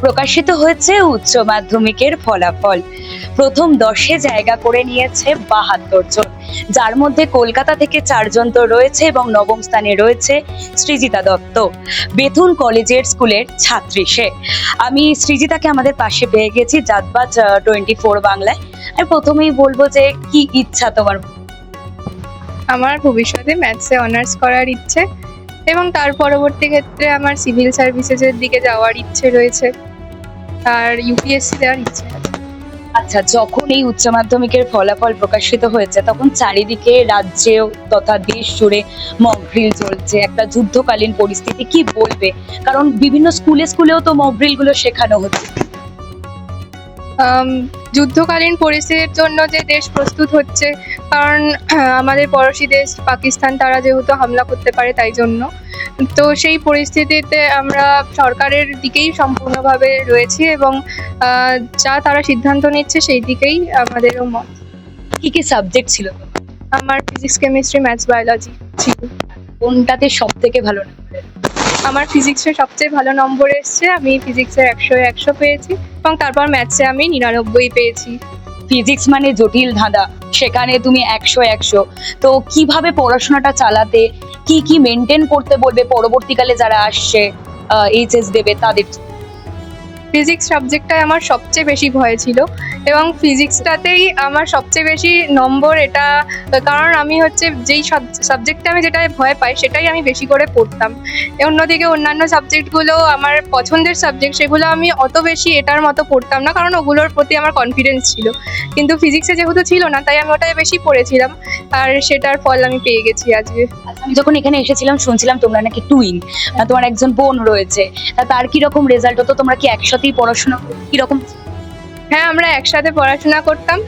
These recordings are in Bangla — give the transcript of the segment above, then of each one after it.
প্রকাশিত হয়েছে উচ্চ মাধ্যমিকের ফলাফল। প্রথম 10-এ জায়গা করে নিয়েছে 72 জন, যার মধ্যে কলকাতা থেকে 4 জন তো রয়েছে এবং নবম স্থানে রয়েছে সৃজিতা দত্ত, বেথুন কলেজের স্কুলের ছাত্রী সে। আমি সৃজিতাকে আমাদের পাশে পেয়ে গেছি জাতবাজ 24 বাংলায়। আর প্রথমেই বলবো যে কি ইচ্ছা তোমার? আমার ভবিষ্যতে ম্যাথসে অনার্স করার ইচ্ছে এবং তার পরবর্তী ক্ষেত্রে আমার সিভিল সার্ভিসেসের দিকে যাওয়ার ইচ্ছে রয়েছে, আর ইউপিএসসি দেওয়ার ইচ্ছে আছে। আচ্ছা, যখন এই উচ্চ মাধ্যমিকের ফলাফল প্রকাশিত হয়েছে তখন চারিদিকে রাজ্যে তথা দেশ জুড়ে মক ড্রিল চলছে, একটা যুদ্ধকালীন পরিস্থিতি, কি বলবে? কারণ বিভিন্ন স্কুলেও তো মক ড্রিল গুলো শেখানো হচ্ছে। যুদ্ধকালীন পরিস্থিতির জন্য যে দেশ প্রস্তুত হচ্ছে, কারণ আমাদের পড়োশি দেশ পাকিস্তান তারা যেহেতু হামলা করতে পারে, তাই জন্য তো সেই পরিস্থিতিতে আমরা সরকারের দিকেই সম্পূর্ণভাবে রয়েছি এবং যা তারা সিদ্ধান্ত নিচ্ছে সেই দিকেই আমাদেরও মত। কি কি সাবজেক্ট ছিল তোমার? আমার ফিজিক্স, কেমিস্ট্রি, ম্যাথস, বায়োলজি ছিল। কোনটাতে সব থেকে ভালো নম্বর? আমার ফিজিক্সে সবচেয়ে ভালো নম্বর এসছে, আমি ফিজিক্সে 100 পেয়েছি এবং তারপর ম্যাথসে আমি 99 পেয়েছি। ফিজিক্স মানে জটিল ধাঁধা, সেখানে তুমি 100 তো কিভাবে পড়াশোনাটা চালাতে, কি কি মেনটেন করতে বলবে পরবর্তীকালে যারা আসছে এইচএস দেবে তাদের? ফিজিক্স সাবজেক্টটাই আমার সবচেয়ে বেশি ভয় ছিল এবং ফিজিক্সটাতেই আমার সবচেয়ে বেশি নম্বর, এটা কারণ আমি হচ্ছে যেই সাবজেক্টে আমি যেটা ভয় পাই সেটাই আমি বেশি করে পড়তাম। অন্যদিকে অন্যান্য সাবজেক্টগুলো আমার পছন্দের সাবজেক্ট, সেগুলো আমি অত বেশি এটার মতো পড়তাম না, কারণ ওগুলোর প্রতি আমার কনফিডেন্স ছিল। কিন্তু ফিজিক্সে যেহেতু ছিল না, তাই আমি ওটাই বেশি পড়েছিলাম আর সেটার ফল আমি পেয়ে গেছি আজকে। আমি যখন এখানে এসেছিলাম শুনছিলাম তোমরা নাকি টুইন, তোমার একজন বোন রয়েছে, তার কি রকম রেজাল্ট হতো? তোমরা কি একসাথেই পড়াশোনা কিরকম? হ্যাঁ, আমরা একসাথে পড়াশোনা করতাম।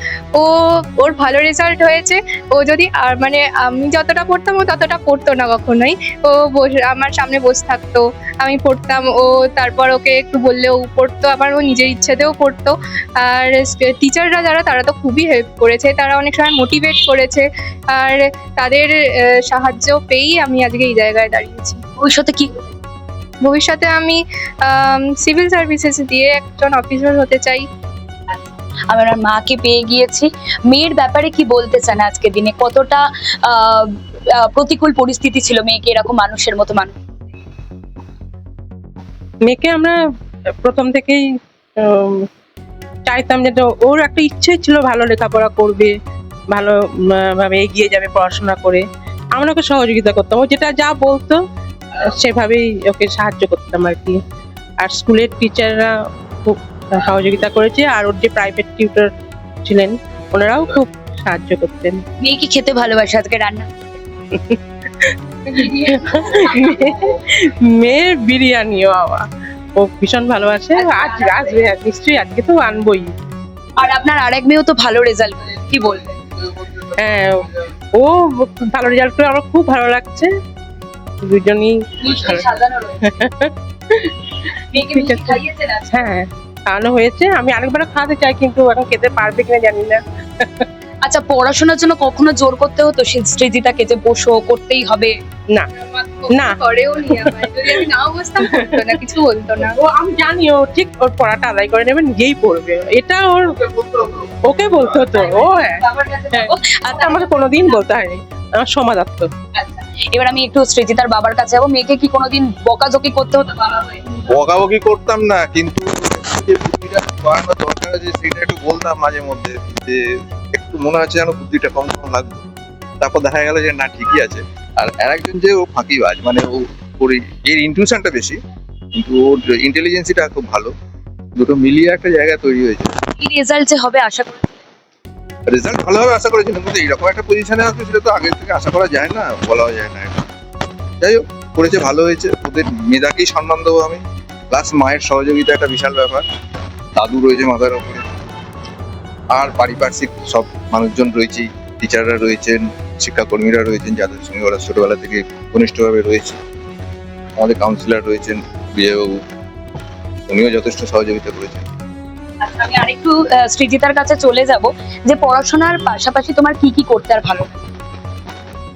ওর ভালো রেজাল্ট হয়েছে। ও যদি আর মানে আমি যতটা পড়তাম ও ততটা পড়তো না কখনোই। ও আমার সামনে বসে থাকতো, আমি পড়তাম, ও তারপর ওকে একটু বললেও পড়তো, আবার ও নিজের ইচ্ছেতেও পড়তো। আর টিচাররা যারা, তারা তো খুবই হেল্প করেছে, তারা অনেক সময় মোটিভেট করেছে, আর তাদের সাহায্য পেয়েই আমি আজকে এই জায়গায় দাঁড়িয়েছি। ভবিষ্যতে কি? ভবিষ্যতে আমি সিভিল সার্ভিসেস দিয়ে একজন অফিসার হতে চাই। আমি আমার মাকে পেয়ে গিয়েছি। মেয়ের ব্যাপারে কি বলতে চান? আজকে দিনে কতটা প্রতিকূল পরিস্থিতি ছিল মেয়েকে এরকম মানুষের মতো মানুষ? মেয়েকে আমরা প্রথম থেকেই চাইতাম যে ওর একটা ইচ্ছে ছিল ভালো লেখাপড়া করবে, ভালো ভাবে এগিয়ে যাবে পড়াশোনা করে। আমরা ওকে সহযোগিতা করতাম, ও যেটা যা বলতো সেভাবেই ওকে সাহায্য করতাম আর কি। আর স্কুলের টিচাররা খুব সহযোগিতা করেছে, আর ওর যে প্রাইভেট টিউটর ছিলেন ওনারাও খুব সাহায্য করতেন। মেয়ে কি খেতে ভালোবাসে? আজকে রান্না মেয়ের বিরিয়ানিও বাবা ও ভীষণ ভালোবাসে। আজ আসবে, নিশ্চয়ই আজকে তো আনবই। আর আপনার আরেক মেয়েও তো ভালো রেজাল্ট, কি বলবেন? হ্যাঁ, ও ভালো রেজাল্ট করে আমার খুব ভালো লাগছে। দুজনই হ্যাঁ খাওয়ানো হয়েছে। আমি আরেকবার খাওয়াতে চাই, কিন্তু এখন খেতে পারবে কিনা জানি না। আচ্ছা, পড়াশোনার জন্য কখনো জোর করতে হতো সৃজিতাকে যে বসো, করতেই হবে? না না, করেও নি আমার, যদি আমি নাও বসতাম করতো না, কিছু বলতো না। ও আমি জানি ও ঠিক ওর পড়াটা আদায় করে নেবে, নিজেই পড়বে, এটা ওর ওকে বলতে হতো। ও হ্যাঁ, আচ্ছা আমাকে কোনোদিন বলতে হয়নি, আমার সময় দত্ত। আচ্ছা, এবার আমি একটু সৃজিতার বাবার কাছে যাবো। মেয়েকে কি কোনোদিন বকাঝকি করতে হতো? বকাবকি করতাম না, কিন্তু যে বুদ্ধিটা বাড়ানো দরকার আছে সেটা একটু বলতাম মাঝে মধ্যে, যে একটু মনে হচ্ছে যেন বুদ্ধিটা কম কম লাগবে। তারপর দেখা গেল যে না, ঠিকই আছে। আর আরেকজন যে ও ফাঁকিবাজ, মানে ও এর ইনটিউশনটা বেশি, কিন্তু ওর ইন্টেলিজেন্সিটা খুব ভালো। দুটো মিলিয়ে একটা জায়গা তৈরি হয়েছে। কি রেজাল্ট যে হবে আশা করি? রেজাল্ট ভালো হবে আশা করেছিলাম, কিন্তু এইরকম একটা পজিশনে আসবে সেটা তো আগে থেকে আশা করা যায় না, বলাও যায় না। যাই হোক, করেছে, ভালো হয়েছে। ওদের মেধাকেই সম্মান দেবো আমি, প্লাস মায়ের সহযোগিতা একটা বিশাল ব্যাপার। দাদু রয়েছে মাথার উপরে, আর পারিপার্শ্বিক সব মানুষজন রয়েছে, টিচাররা রয়েছেন, শিক্ষাকর্মীরা রয়েছেন, যাদের সঙ্গে ওরা ছোটবেলা থেকে ঘনিষ্ঠভাবে রয়েছে। আমাদের কাউন্সিলর রয়েছেন বিজয়বাবু, উনিও যথেষ্ট সহযোগিতা করেছেন। আচ্ছা, আমি আরেকটু সৃজিতার কাছে চলে যাব, যে পড়াশোনার পাশাপাশি তোমার কি কি করতে আর ভালো?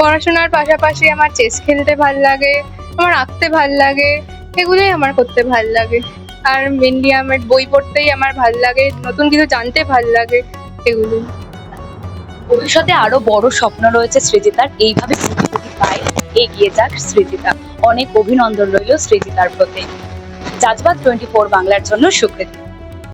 পড়াশোনার পাশাপাশি আমার চেস খেলতে ভাল লাগে, আমার আঁকতে ভাল লাগে, এগুলোই আমার করতে ভাল লাগে। আর মেনলি আমার বই পড়তেই আমার ভাল লাগে, নতুন কিছু জানতে ভাল লাগে এগুলো। ভবিষ্যতে আরো বড় স্বপ্ন রয়েছে সৃজিতার, এইভাবে কোটি কোটি পায়ে এগিয়ে যাক সৃজিতা। অনেক অভিনন্দন রইল সৃজিতার প্রতি। জাজবাত 24 বাংলার জন্য সুকৃতি।